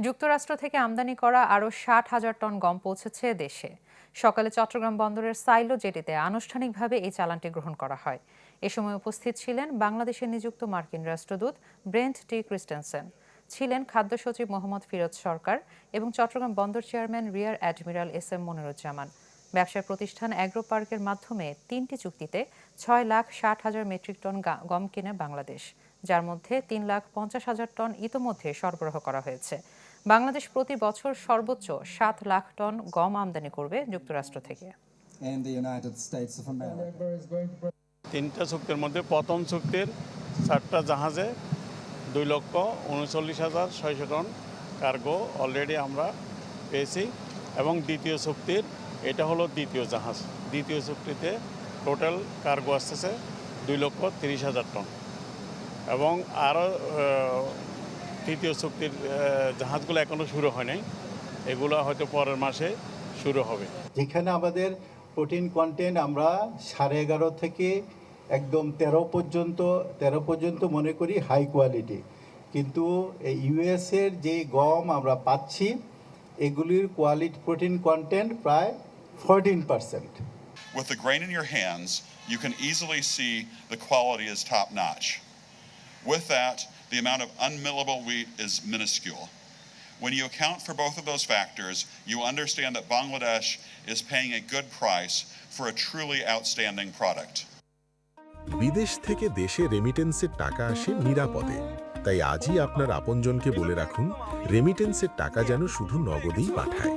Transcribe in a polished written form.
যুক্তরাষ্ট্র থেকে আমদানি করা আরও ৬০,০০০ টন গম পৌঁছেছে দেশে। সকালে চট্টগ্রাম বন্দরের সাইলো জেটিতে আনুষ্ঠানিকভাবে এই চালানটি গ্রহণ করা হয়। এ সময় উপস্থিত ছিলেন বাংলাদেশে নিযুক্ত মার্কিন রাষ্ট্রদূত ব্রেন্ট টি ক্রিস্টেনসেন, ছিলেন খাদ্য সচিব মোহাম্মদ ফিরোজ সরকার এবং চট্টগ্রাম বন্দর chairman rear admiral S M Moniruzzaman. ব্যবসায় প্রতিষ্ঠান অ্যাগ্রো পার্কের মাধ্যমে ৩টি চুক্তিতে ৬,৬০,০০০ মেট্রিক টন গম কিনে বাংলাদেশ, যার মধ্যে 3,50,000 টন ইতোমধ্যে সরবরাহ করা হয়েছে। বাংলাদেশ প্রতি বছর সর্বোচ্চ 7 লাখ টন গম আমদানি করবে যুক্তরাষ্ট্র থেকে। তিনটা চুক্তির মধ্যে প্রথম চুক্তির 4টা জাহাজে 2,39,600 টন কার্গো অলরেডি আমরা পেয়েছি এবং দ্বিতীয় চুক্তির এটা হলো দ্বিতীয় জাহাজ। দ্বিতীয় চুক্তিতে টোটাল কার্গো আসতেছে 2,30,000 টন এবং আরও তৃতীয় চুক্তির জাহাজগুলো এখনও শুরু হয় নাই, এগুলো হয়তো পরের মাসে শুরু হবে। যেখানে আমাদের প্রোটিন কন্টেন্ট আমরা 11.5 থেকে একদম 13 পর্যন্ত মনে করি হাই কোয়ালিটি, কিন্তু ইউএসের যে গম আমরা পাচ্ছি এগুলির কোয়ালিটি প্রোটিন কন্টেন্ট প্রায় 14%. With the grain in your hands, you can easily see the quality is top notch. With that, the amount of unmillable wheat is minuscule. When you account for both of those factors, you understand that Bangladesh is paying a good price for a truly outstanding product. বিদেশ থেকে দেশে রেমিটেন্সের টাকা আসে নিরাপদে। তাই আজই আপনার আপনজনকে বলে রাখুন, রেমিটেন্সের টাকা যেন শুধু নগদেই পাঠায়।